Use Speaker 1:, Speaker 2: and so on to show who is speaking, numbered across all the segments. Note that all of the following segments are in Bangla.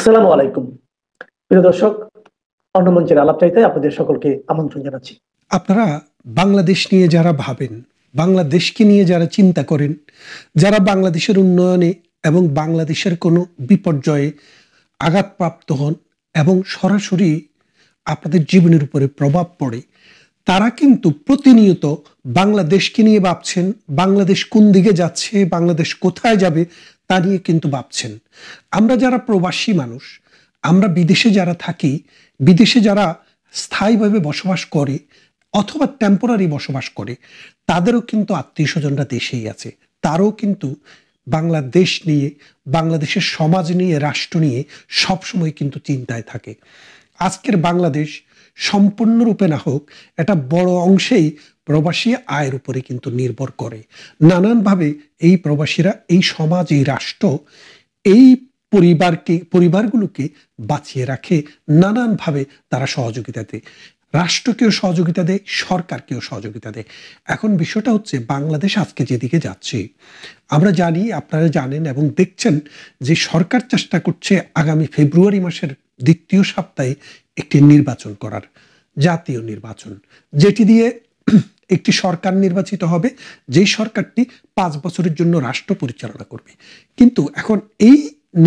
Speaker 1: আসসালামু আলাইকুম প্রিয় দর্শক, অন্য মঞ্চের আলাপ চাইতে আপনাদের সকলকে আমন্ত্রণ জানাচ্ছি।
Speaker 2: আপনারা বাংলাদেশ নিয়ে যারা ভাবেন, বাংলাদেশকে নিয়ে যারা চিন্তা করেন, যারা বাংলাদেশের উন্নয়নে এবং বাংলাদেশের কোনো বিপর্যয়ে আঘাতপ্রাপ্ত হন এবং সরাসরি আপনাদের জীবনের উপরে প্রভাব পড়ে, তারা কিন্তু প্রতিনিয়ত বাংলাদেশকে নিয়ে ভাবছেন, বাংলাদেশ কোন দিকে যাচ্ছে, বাংলাদেশ কোথায় যাবে তা নিয়ে কিন্তু ভাবছেন। আমরা যারা প্রবাসী মানুষ, আমরা বিদেশে যারা থাকি, বিদেশে যারা স্থায়ীভাবে বসবাস করে অথবা টেম্পোরারি বসবাস করে, তাদেরও কিন্তু আত্মীয় স্বজনরা দেশেই আছে। তারাও কিন্তু বাংলাদেশ নিয়ে, বাংলাদেশের সমাজ নিয়ে, রাষ্ট্র নিয়ে সবসময় কিন্তু চিন্তায় থাকে। আজকের বাংলাদেশ সম্পূর্ণরূপে না হোক, একটা বড় অংশেই প্রবাসী আয়ের উপরে কিন্তু নির্ভর করে। নানানভাবে এই প্রবাসীরা, এই সমাজ, এই রাষ্ট্র, এই পরিবারগুলোকে বাঁচিয়ে রাখে। নানানভাবে তারা সহযোগিতা দেয়, রাষ্ট্রকেও সহযোগিতা দেয়, সরকারকেও সহযোগিতা দেয়। এখন বিষয়টা হচ্ছে, বাংলাদেশ আজকে যেদিকে যাচ্ছে, আমরা জানি, আপনারা জানেন এবং দেখছেন যে সরকার চেষ্টা করছে আগামী ফেব্রুয়ারি মাসের দ্বিতীয় সপ্তাহে একটি নির্বাচন করার, জাতীয় নির্বাচন, যেটি দিয়ে একটি সরকার নির্বাচিত হবে, যেই সরকারটি 5 বছরের জন্য রাষ্ট্র পরিচালনা করবে। কিন্তু এখন এই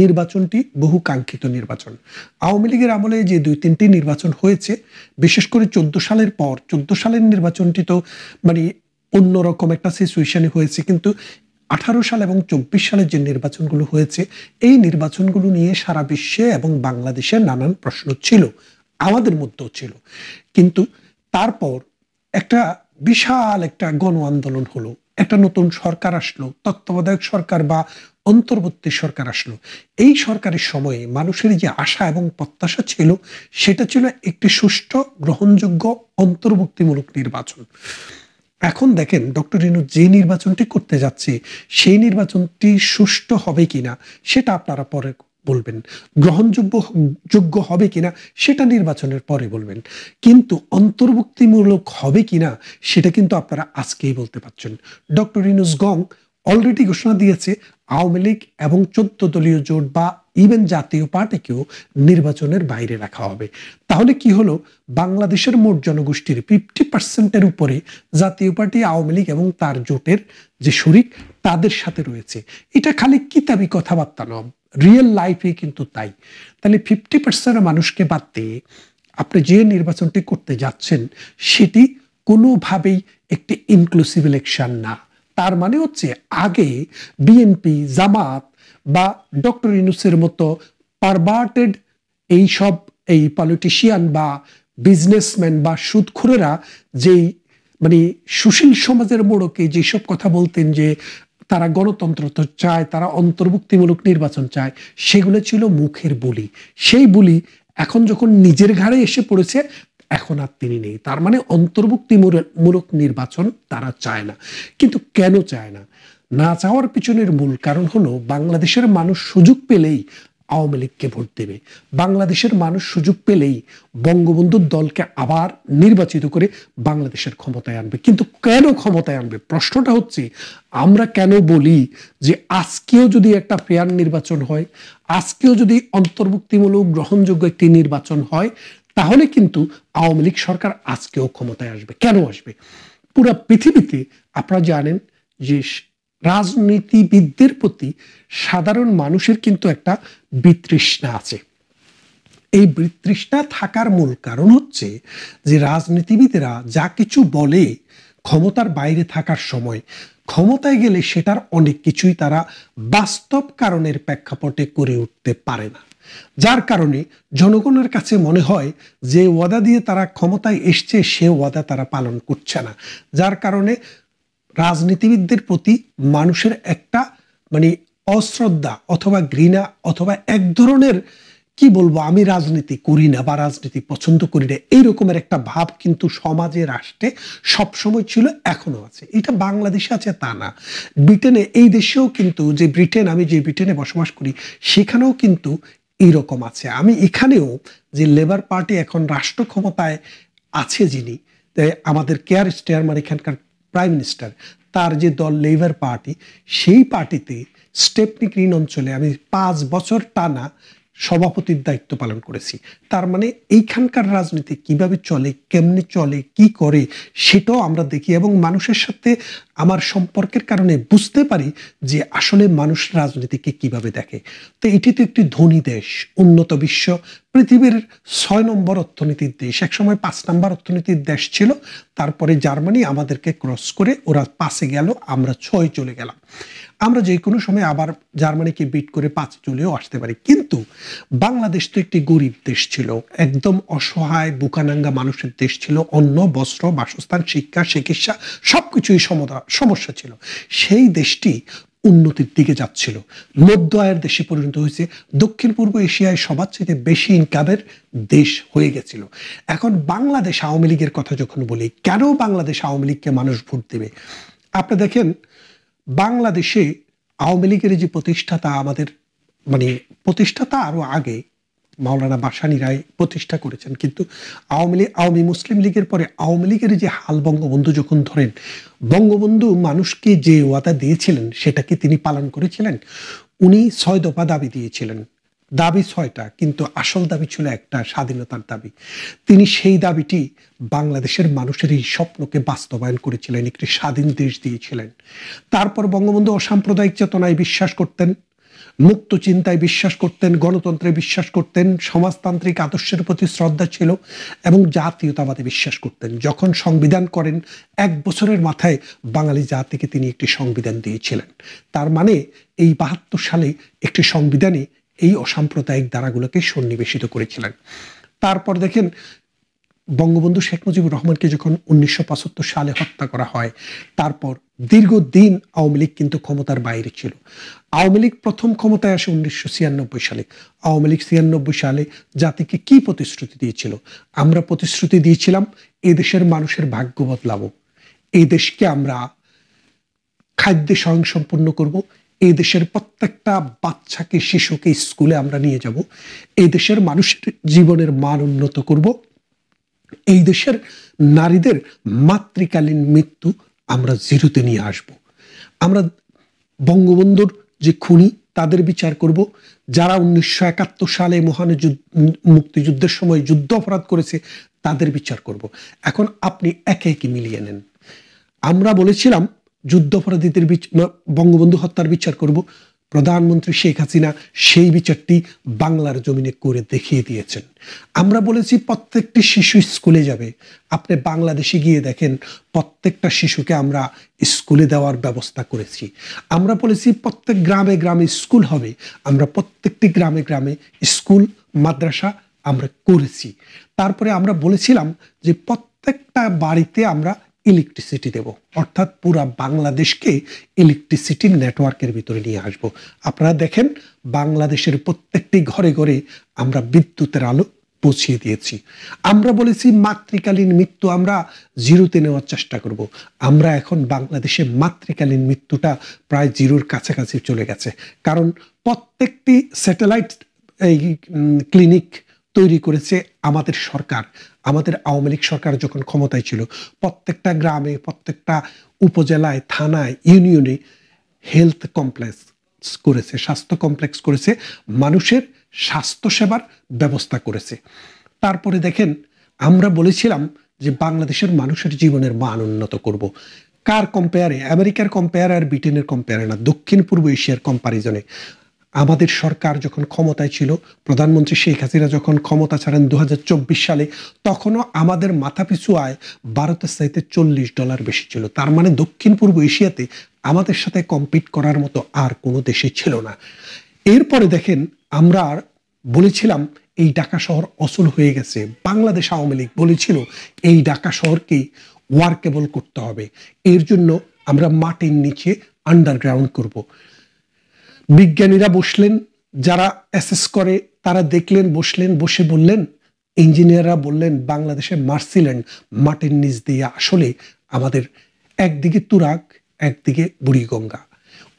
Speaker 2: নির্বাচনটি বহু কাঙ্ক্ষিত নির্বাচন। আওয়ামী লীগের আমলে যে 2-3টি নির্বাচন হয়েছে, বিশেষ করে 14 সালের পর, 14 সালের নির্বাচনটি তো মানে অন্যরকম একটা সিচুয়েশনে হয়েছে, কিন্তু 18 সাল এবং 24 সালের যে নির্বাচনগুলো হয়েছে, এই নির্বাচনগুলো নিয়ে সারা বিশ্বে এবং বাংলাদেশে নানান প্রশ্ন ছিল, আমাদের মধ্যেও ছিল। কিন্তু তারপর একটা বিশাল একটা গণ আন্দোলন হলো, একটা নতুন সরকার আসলো, তত্ত্বাবধায়ক সরকার বা অন্তর্বর্তী সরকার আসলো। এই সরকারের সময়ে মানুষের যে আশা এবং প্রত্যাশা ছিল, সেটা ছিল একটি সুষ্ঠু, গ্রহণযোগ্য, অন্তর্ভুক্তিমূলক নির্বাচন। এখন দেখেন, ডক্টর ইউনূস যে নির্বাচনটি করতে যাচ্ছে, সেই নির্বাচনটি সুষ্ঠু হবে কিনা সেটা আপনারা পরে বলবেন, গ্রহণযোগ্য হবে কিনা সেটা নির্বাচনের পরে বলবেন, কিন্তু অন্তর্ভুক্তিমূলক হবে কিনা সেটা কিন্তু আপনারা আজকেই বলতে পারছেন। ডক্টর ইউনূস অলরেডি ঘোষণা দিয়েছে আওয়ামী লীগ এবং 14 দলীয় জোট বা ইভেন জাতীয় পার্টিকেও নির্বাচনের বাইরে রাখা হবে। তাহলে কি হলো, বাংলাদেশের মোট জনগোষ্ঠীর 50% উপরে জাতীয় পার্টি, আওয়ামী লীগ এবং তার জোটের যে শরিক, তাদের সাথে রয়েছে। এটা খালি কিতাবি কথাবার্তা নয়, রিয়েল লাইফে কিন্তু তাই। তাহলে 50% মানুষকে বাদ দিয়ে আপনি যে নির্বাচনটি করতে যাচ্ছেন, সেটি কোনোভাবেই একটি ইনক্লুসিভ ইলেকশন না। তার মানে হচ্ছে, আগে বিএনপি, জামাত বা ডক্টর ইউনূসের মতো পারভার্টেড এই পলিটিশিয়ান বা বিজনেসম্যান বা সুদখোরেরা যেই সুশীল সমাজের মোড়কে যেসব কথা বলতেন যে তারা গণতন্ত্র তো চায়, তারা অন্তর্ভুক্তিমূলক নির্বাচন চায়, সেগুলো ছিল মুখের বুলি। সেই বুলি এখন যখন নিজের ঘাড়ে এসে পড়েছে, এখন আর তিনি নেই। তার মানে অন্তর্ভুক্তিমূলক নির্বাচন তারা চায় না। কিন্তু কেন চায় না? না চাওয়ার পিছনের মূল কারণ হলো, বাংলাদেশের মানুষ সুযোগ পেলেই আওয়ামী লীগকে ভোট দেবে। বাংলাদেশের মানুষ সুযোগ পেলেই বঙ্গবন্ধুর দলকে আবার নির্বাচিত করে বাংলাদেশের ক্ষমতায় আনবে। কিন্তু কেন ক্ষমতায় আনবে? প্রশ্নটা হচ্ছে, আমরা কেন বলি যে আজকেও যদি একটা ফেয়ার নির্বাচন হয়, আজকেও যদি অন্তর্ভুক্তিমূলক গ্রহণযোগ্য একটি নির্বাচন হয়, তাহলে কিন্তু আওয়ামী লীগ সরকার আজকেও ক্ষমতায় আসবে। কেন আসবে? পুরো পৃথিবীতে আপনারা জানেন যে রাজনীতিবিদদের প্রতি সাধারণ মানুষের কিন্তু একটা বিতৃষ্ণা আছে। এই বিতৃষ্ণা থাকার মূল কারণ হচ্ছে যে রাজনীতিবিদেরা যা কিছু বলে ক্ষমতার বাইরে থাকার সময়, ক্ষমতায় গেলে সেটার অনেক কিছুই তারা বাস্তব কারণের প্রেক্ষাপটে করে উঠতে পারে না। যার কারণে জনগণের কাছে মনে হয় যে ওয়াদা দিয়ে তারা ক্ষমতায় এসছে, সে ওয়াদা তারা পালন করছে না। যার কারণে রাজনীতিবিদদের প্রতি মানুষের একটা অশ্রদ্ধা অথবা ঘৃণা অথবা এক ধরনের, কি বলবো, আমি রাজনীতি করি না বা রাজনীতি পছন্দ করি না, এইরকমের একটা ভাব কিন্তু সমাজে, রাষ্ট্রে সবসময় ছিল, এখনো আছে। এটা বাংলাদেশে আছে তা না, ব্রিটেনে, এই দেশেও কিন্তু, যে ব্রিটেন, আমি যে ব্রিটেনে বসবাস করি, সেখানেও কিন্তু এইরকম আছে। আমি এখানেও যে লেবার পার্টি এখন রাষ্ট্র ক্ষমতায় আছে, যিনি আমাদের কেয়ার স্টারমার, এখানকার প্রাইম মিনিস্টার, তার যে দল লেবার পার্টি, সেই পার্টিতে স্টেপনি গ্রিন অঞ্চলে আমি 5 বছর টানা সভাপতির দায়িত্ব পালন করেছি। তার মানে এইখানকার রাজনীতি কিভাবে চলে, কেমনে চলে, কি করে সেটাও আমরা দেখি এবং মানুষের সাথে আমার সম্পর্কের কারণে বুঝতে পারি যে আসলে মানুষ রাজনীতিকে কিভাবে দেখে। তো এটি তো একটি ধনী দেশ, উন্নত বিশ্ব, পৃথিবীর 6 নম্বর অর্থনীতির দেশ, একসময় 5 নম্বর অর্থনীতির দেশ ছিল। তারপরে জার্মানি আমাদেরকে ক্রস করে ওরা 5-এ গেল, আমরা 6-এ চলে গেলাম। আমরা যে কোনো সময় আবার জার্মানিকে বিট করে 5 চলেও আসতে পারি। কিন্তু বাংলাদেশ তো একটি গরিব দেশ ছিল, একদম অসহায় বুকানাঙ্গা মানুষের দেশ ছিল। অন্ন, বস্ত্র, বাসস্থান, শিক্ষা, চিকিৎসা সবকিছুই সমস্যা ছিল। সেই দেশটি উন্নতির দিকে যাচ্ছিল, মধ্য আয়ের দেশে পরিণত হয়েছে, দক্ষিণ পূর্ব এশিয়ায় সবার চেয়ে বেশি ইনকামের দেশ হয়ে গেছিল। এখন বাংলাদেশ আওয়ামী লীগের কথা যখন বলি, কেন বাংলাদেশ আওয়ামী লীগকে মানুষ ভোট দেবে? আপনি দেখেন বাংলাদেশে আওয়ামী লীগের যে প্রতিষ্ঠাতা, আমাদের মানে প্রতিষ্ঠাতা আরো আগে মাওলানা ভাসানী রায় প্রতিষ্ঠা করেছেন, কিন্তু আওয়ামী মুসলিম লীগের পরে আওয়ামী লীগের যে হাল বঙ্গবন্ধু যখন ধরেন, বঙ্গবন্ধু মানুষকে যে ওয়াদা দিয়েছিলেন সেটা কি তিনি পালন করেছিলেন? উনি 6 দফা দাবি দিয়েছিলেন, দাবি 6টা, কিন্তু আসল দাবি ছিল একটা, স্বাধীনতার দাবি। তিনি সেই দাবিটি বাংলাদেশের মানুষের এই স্বপ্নকে বাস্তবায়ন করেছিলেন, একটি স্বাধীন দেশ দিয়েছিলেন। তারপর বঙ্গবন্ধু অসাম্প্রদায়িক চেতনায় বিশ্বাস করতেন, মুক্ত চিন্তায় বিশ্বাস করতেন, গণতন্ত্রে বিশ্বাস করতেন, সমাজতান্ত্রিক আদর্শের প্রতি শ্রদ্ধা ছিল এবং জাতীয়তাবাদে বিশ্বাস করতেন। যখন সংবিধান করেন 1 বছরের মাথায় বাঙালি জাতিকে তিনি একটি সংবিধান দিয়েছিলেন। তার মানে এই 72 সালে একটি সংবিধানে এই অসাম্প্রদায়িক ধারাগুলোকে সন্নিবেশিত করেছিলেন। তারপর দেখেন বঙ্গবন্ধু শেখ মুজিবুর রহমানকে যখন 1975 সালে হত্যা করা হয়, তারপর দীর্ঘদিন আওয়ামী লীগ কিন্তু ক্ষমতার বাইরে ছিল। আওয়ামী লীগ প্রথম ক্ষমতায় আসে 1996 সালে। আওয়ামী লীগ 96 সালে জাতিকে কি প্রতিশ্রুতি দিয়েছিল? আমরা প্রতিশ্রুতি দিয়েছিলাম এই দেশের মানুষের ভাগ্য বদলাবো, এই দেশকে আমরা খাদ্যে স্বয়ংসম্পূর্ণ করব, এই দেশের প্রত্যেকটা বাচ্চাকে, শিশুকে স্কুলে আমরা নিয়ে যাব, এই দেশের মানুষের জীবনের মান উন্নত করব, এই দেশের নারীদের মাতৃকালীন মৃত্যু আমরা জিরোতে নিয়ে আসব। আমরা বঙ্গবন্ধুর যে খুনি তাদের বিচার করব, যারা 1971 সালে মহান মুক্তিযুদ্ধের সময় যুদ্ধ অপরাধ করেছে তাদের বিচার করব। এখন আপনি একে একে মিলিয়ে নেন। আমরা বলেছিলাম যুদ্ধাপরাধীদের বঙ্গবন্ধু হত্যার বিচার করব, প্রধানমন্ত্রী শেখ হাসিনা সেই বিচারটি বাংলার জমিনে করে দেখিয়ে দিয়েছেন। আমরা বলেছি প্রত্যেকটি শিশু স্কুলে যাবে, আপনি বাংলাদেশে গিয়ে দেখেন প্রত্যেকটা শিশুকে আমরা স্কুলে দেওয়ার ব্যবস্থা করেছি। আমরা বলেছি প্রত্যেক গ্রামে গ্রামে স্কুল হবে, আমরা প্রত্যেকটি গ্রামে গ্রামে স্কুল মাদ্রাসা আমরা করেছি। তারপরে আমরা বলেছিলাম যে প্রত্যেকটা বাড়িতে আমরা ইলেকট্রিসিটি দেব, অর্থাৎ পুরা বাংলাদেশকে ইলেকট্রিসিটির নেটওয়ার্কের ভিতরে নিয়ে আসব। আপনারা দেখেন বাংলাদেশের প্রত্যেকটি ঘরে ঘরে আমরা বিদ্যুতের আলো পৌঁছিয়ে দিয়েছি। আমরা বলেছি মাতৃকালীন মৃত্যু আমরা জিরোতে নেওয়ার চেষ্টা করব। আমরা এখন বাংলাদেশে মাতৃকালীন মৃত্যুটা প্রায় জিরোর কাছাকাছি চলে গেছে, কারণ প্রত্যেকটি স্যাটেলাইট এই ক্লিনিক তৈরি করেছে আমাদের সরকার। আমাদের আওয়ামী লীগ সরকার যখন ক্ষমতায় ছিল, প্রত্যেকটা গ্রামে, প্রত্যেকটা উপজেলায়, থানায়, ইউনিয়নে হেলথ কমপ্লেক্স করেছে, স্বাস্থ্য কমপ্লেক্স করেছে, মানুষের স্বাস্থ্য সেবার ব্যবস্থা করেছে। তারপরে দেখেন আমরা বলেছিলাম যে বাংলাদেশের মানুষের জীবনের মান উন্নত করব। কার কম্পেয়ারে? আমেরিকার কম্পেয়ারে আর ব্রিটেনের কম্পেয়ারে না, দক্ষিণ পূর্ব এশিয়ার কম্পারিজনে। আমাদের সরকার যখন ক্ষমতায় ছিল, প্রধানমন্ত্রী শেখ হাসিনা যখন ক্ষমতা ছাড়েন 2024 সালে, তখনও আমাদের মাথাপিছু আয় ভারতের চাইতে $40 বেশি ছিল। তার মানে দক্ষিণ পূর্ব এশিয়াতে আমাদের সাথে কম্পিট করার মতো আর কোনো দেশে ছিল না। এরপরে দেখেন আমরা বলেছিলাম এই ঢাকা শহর অচল হয়ে গেছে। বাংলাদেশ আওয়ামী লীগ বলেছিল এই ঢাকা শহরকে ওয়ার্কেবল করতে হবে, এর জন্য আমরা মাটির নিচে আন্ডারগ্রাউন্ড করব। বিজ্ঞানীরা বসলেন, যারা অ্যাসেস করে তারা দেখলেন, বসে বললেন, ইঞ্জিনিয়াররা বললেন বাংলাদেশের মার্সিল্যান্ড মাটির নিচ দিয়ে আসলে আমাদের একদিকে তুরাগ, একদিকে বুড়িগঙ্গা,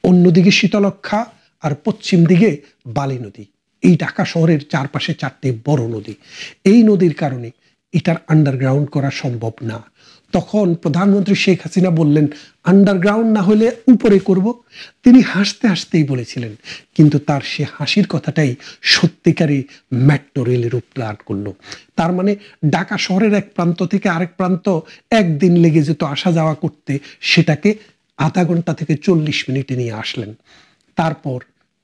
Speaker 2: অন্যদিকে শীতলক্ষা, আর পশ্চিম দিকে বালি নদী। এই ঢাকা শহরের চারপাশে 4টি বড় নদী। এই নদীর কারণে এটার আন্ডারগ্রাউন্ড করা সম্ভব না। তখন প্রধানমন্ত্রী শেখ হাসিনা বললেন, আন্ডারগ্রাউন্ড না হলে উপরে করব। তিনি হাসতে হাসতেই বলেছিলেন, কিন্তু তার সে হাসির কথাটাই সত্যিকারই মেট্রো রেলের রূপ দান করলো। তার মানে ঢাকা শহরের এক প্রান্ত থেকে আরেক প্রান্ত একদিন লেগে যেত আসা যাওয়া করতে, সেটাকে আধা ঘন্টা থেকে 40 মিনিটে নিয়ে আসলেন। তারপর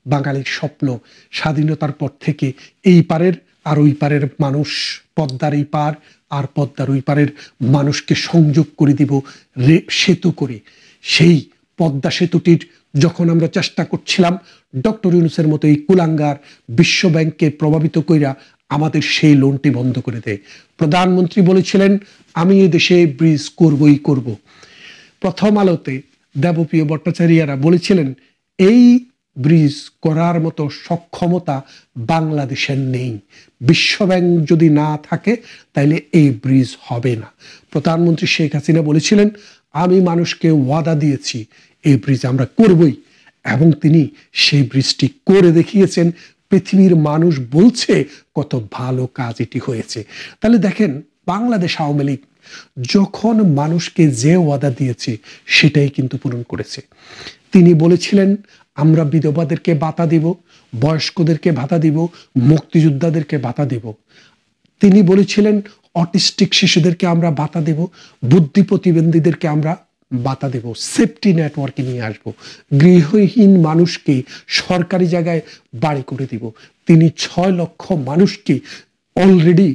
Speaker 2: বাঙালির স্বপ্ন, স্বাধীনতার পর থেকে এই পারের আর ওই পারের মানুষ, পদ্মার এই পার আর পদ্মার ওই পারের মানুষকে সংযোগ করে দিব সেতু করে। সেই পদ্মা সেতুটির যখন আমরা চেষ্টা করছিলাম, ডক্টর ইউনূসের মতো এই কুলাঙ্গার বিশ্ব ব্যাংককে প্রভাবিত কইরা আমাদের সেই লোনটি বন্ধ করে দেয়। প্রধানমন্ত্রী বলেছিলেন, আমি এই দেশে ব্রিজ করবই করব। প্রথম আলোতে দেবপ্রিয় ভট্টাচার্যরা বলেছিলেন, এই ব্রিজ করার মতো সক্ষমতা বাংলাদেশের নেই, বিশ্বব্যাংক যদি না থাকে তাহলে এই ব্রিজ হবে না। প্রধানমন্ত্রী শেখ হাসিনা বলেছিলেন, আমি মানুষকে ওয়াদা দিয়েছি এই ব্রিজ আমরা করবই, এবং তিনি সেই ব্রিজটি করে দেখিয়েছেন। পৃথিবীর মানুষ বলছে কত ভালো কাজ এটি হয়েছে। তাহলে দেখেন, বাংলাদেশ আওয়ামী লীগ যখন মানুষকে যে ওয়াদা দিয়েছে সেটাই কিন্তু পূরণ করেছে। তিনি বলেছিলেন, আমরা বিধবাদেরকে ভাতা দিব, বয়স্কদেরকে ভাতা দিব, মুক্তিযোদ্ধাদেরকে ভাতা দিব। তিনি বলেছিলেন, অটিস্টিক শিশুদেরকে আমরা ভাতা দেব, বুদ্ধি প্রতিবন্ধীদেরকে আমরা ভাতা দেব, সেফটি নেটওয়ার্কে নিয়ে আসব, গৃহহীন মানুষকে সরকারি জায়গায় বাড়ি করে দিব। তিনি 6 লক্ষ মানুষকে অলরেডি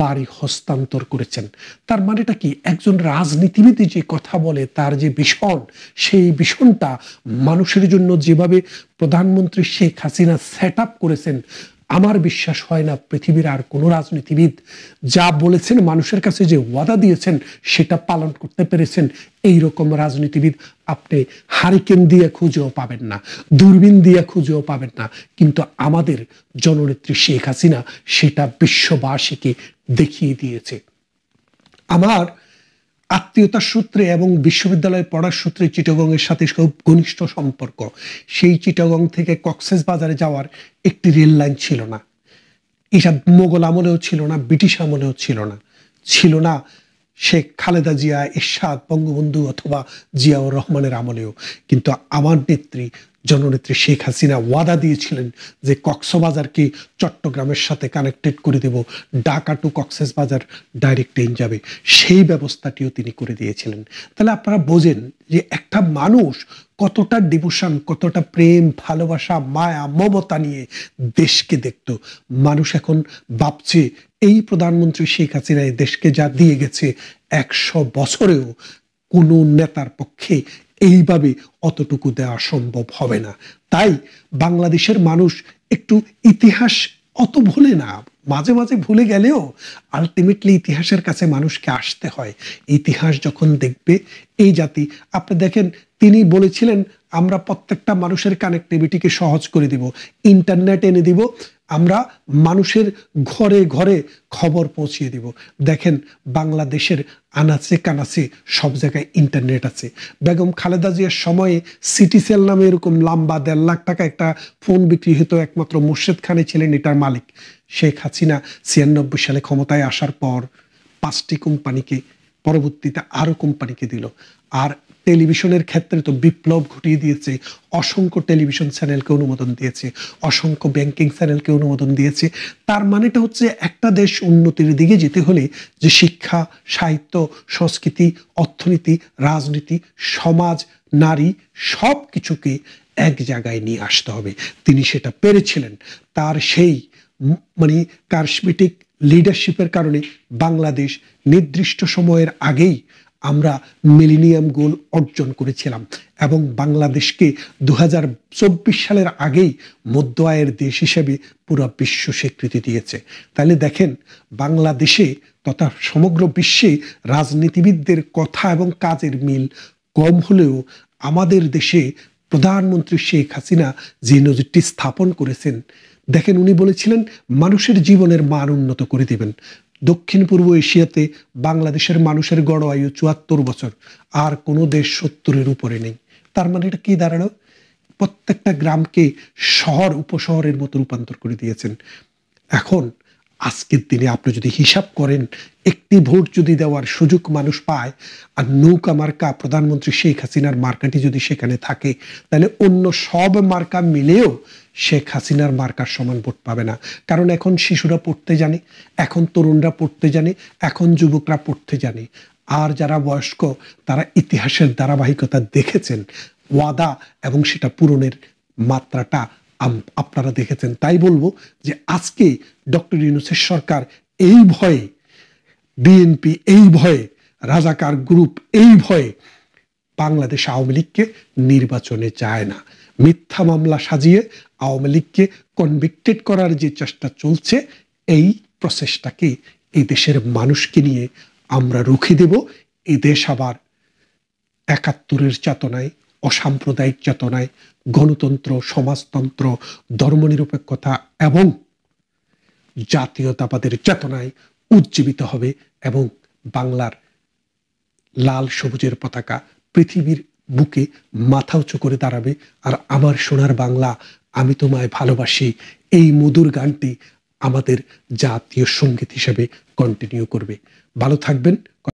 Speaker 2: বাড়ি হস্তান্তর করেছেন। তার মানেটা কি? একজন রাজনীতিবিদ যে কথা বলে, তার যে ভীষণ, সেই ভীষণটা মানুষের জন্য যেভাবে প্রধানমন্ত্রী শেখ হাসিনা সেট আপ করেছেন, আমার বিশ্বাস হয় না পৃথিবীর আর কোনো রাজনীতিবিদ যা বলেছেন, মানুষের কাছে যে ওয়াদা দিয়েছেন সেটা পালন করতে পেরেছেন। এই রকম রাজনীতিবিদ আপনি হারিকেন দিয়ে খুঁজেও পাবেন না, দূরবীন দিয়ে খুঁজেও পাবেন না। কিন্তু আমাদের জননেত্রী শেখ হাসিনা সেটা বিশ্ববাসীকে দেখিয়ে দিয়েছে। আমার আত্মীয়তার সূত্রে এবং বিশ্ববিদ্যালয়ে পড়ার সূত্রে চিটাগংয়ের সাথে খুব ঘনিষ্ঠ সম্পর্ক। সেই চিটাগং থেকে কক্সবাজারে যাওয়ার একটি রেল লাইন ছিল না। এসব মোগল আমলেও ছিল না, ব্রিটিশ আমলেও ছিল না, ছিল না শেখ খালেদা জিয়া, এরশাদ, বঙ্গবন্ধু অথবা জিয়াউর রহমানের আমলেও। কিন্তু আমার নেত্রী, জননেত্রী শেখ হাসিনা ওয়াদা দিয়েছিলেন যে কক্সবাজারকে চট্টগ্রামের সাথে কানেক্টেড করে দেব, Dhaka to Cox's Bazar direct train যাবে। সেই ব্যবস্থাটিও তিনি করে দিয়েছিলেন। তাহলে আপনারা বোঝেন যে একটা মানুষ কতটা ডিভোশন, কতটা প্রেম, ভালোবাসা, মায়া, মমতা নিয়ে দেশকে দেখত। মানুষ এখন ভাবছে, এই প্রধানমন্ত্রী শেখ হাসিনা এই দেশকে যা দিয়ে গেছে, 100 বছরেও কোনো নেতার পক্ষে এইভাবে অতটুকু দেওয়া সম্ভব হবে না। তাই বাংলাদেশের মানুষ একটু ইতিহাস অত ভুলে না, মাঝে মাঝে ভুলে গেলেও আলটিমেটলি ইতিহাসের কাছে মানুষকে আসতে হয়। ইতিহাস যখন দেখবে এই জাতি, আপনি দেখেন, তিনি বলেছিলেন, আমরা প্রত্যেকটা মানুষের কানেক্টিভিটিকে সহজ করে দিব, ইন্টারনেট এনে দিব, আমরা মানুষের ঘরে ঘরে খবর পৌঁছিয়ে দিব। দেখেন, বাংলাদেশের আনাচে কানাচে সব জায়গায় ইন্টারনেট আছে। বেগম খালেদা জিয়ার সময়ে সিটিসেল নামে এরকম লম্বা 1.5 লাখ টাকা একটা ফোন বিক্রি হতো, একমাত্র মোর্শেদ খানে ছিলেন এটার মালিক। শেখ হাসিনা 96 সালে ক্ষমতায় আসার পর 5টি কোম্পানিকে, পরবর্তীতে আরো কোম্পানিকে দিল। আর টেলিভিশনের ক্ষেত্রে তো বিপ্লব ঘটিয়ে দিয়েছে, অসংখ্য টেলিভিশন চ্যানেলকে অনুমোদন দিয়েছে, অসংখ্য ব্যাংকিং চ্যানেলকে অনুমোদন দিয়েছে। তার মানেটা হচ্ছে, একটা দেশ উন্নতির দিকে যেতে হলে যে শিক্ষা, সাহিত্য, সংস্কৃতি, অর্থনীতি, রাজনীতি, সমাজ, নারী সব কিছুকে এক জায়গায় নিয়ে আসতে হবে। তিনি সেটা পেরেছিলেন। তার সেই কারিশমেটিক লিডারশিপের কারণে বাংলাদেশ নির্দিষ্ট সময়ের আগেই আমরা মিলেনিয়াম গোল অর্জন করেছিলাম, এবং বাংলাদেশকে 2024 সালের আগেই মধ্য আয়ের দেশ হিসেবে পুরো বিশ্ব স্বীকৃতি দিয়েছে। তাহলে দেখেন, বাংলাদেশে তথা সমগ্র বিশ্বে রাজনীতিবিদদের কথা এবং কাজের মিল কম হলেও আমাদের দেশে প্রধানমন্ত্রী শেখ হাসিনা যে নজিরটি স্থাপন করেছেন, দেখেন, উনি বলেছিলেন মানুষের জীবনের মান উন্নত করে দিবেন। দক্ষিণ পূর্ব এশিয়াতে বাংলাদেশের মানুষের গড় আয়ু 74 বছর, আর কোনো দেশ 70-এর উপরে নেই। তার মানে এটা কি দাঁড়ালো? প্রত্যেকটা গ্রামকে শহর, উপশহরের মতো রূপান্তর করে দিয়েছেন। এখন আজকের দিনে আপনি যদি হিসাব করেন, একটি ভোট যদি দেওয়ার সুযোগ মানুষ পায় আর নৌকা মার্কা প্রধানমন্ত্রী শেখ হাসিনার মার্কাটি যদি সেখানে থাকে, তাহলে অন্য সব মার্কা মিলেও শেখ হাসিনার মার্কার সমান ভোট পাবে না। কারণ এখন শিশুরা পড়তে জানে, এখন তরুণরা পড়তে জানে, এখন যুবকরা পড়তে জানে। আর যারা বয়স্ক তারা ইতিহাসের ধারাবাহিকতা দেখেছেন, ওয়াদা এবং সেটা পূরণের মাত্রাটা আপনারা দেখেছেন। তাই বলবো যে আজকে ডক্টর ইউনূসের সরকার এই ভয়ে, বিএনপি এই ভয়ে, রাজাকার গ্রুপ এই ভয়ে বাংলাদেশ আওয়ামী লীগকে নির্বাচনে চায় না। মিথ্যা মামলা সাজিয়ে আওয়ামী লীগকে কনভিক্টেড করার যে চেষ্টা চলছে, এই প্রসেসটাকে এই দেশের মানুষকে নিয়ে আমরা রুখে দেব। এই দেশ আবার ৭১-এর চেতনায়, অসাম্প্রদায়িক চেতনায়, গণতন্ত্র, সমাজতন্ত্র, ধর্মনিরপেক্ষতা এবং জাতীয়তাবাদের চেতনায় উজ্জীবিত হবে এবং বাংলার লাল সবুজের পতাকা পৃথিবীর বুকে মাথা উঁচু করে দাঁড়াবে। আর আমার সোনার বাংলা, আমি তোমায় ভালোবাসি, এই মধুর গানটি আমাদের জাতীয় সঙ্গীত হিসেবে কন্টিনিউ করবে। ভালো থাকবেন।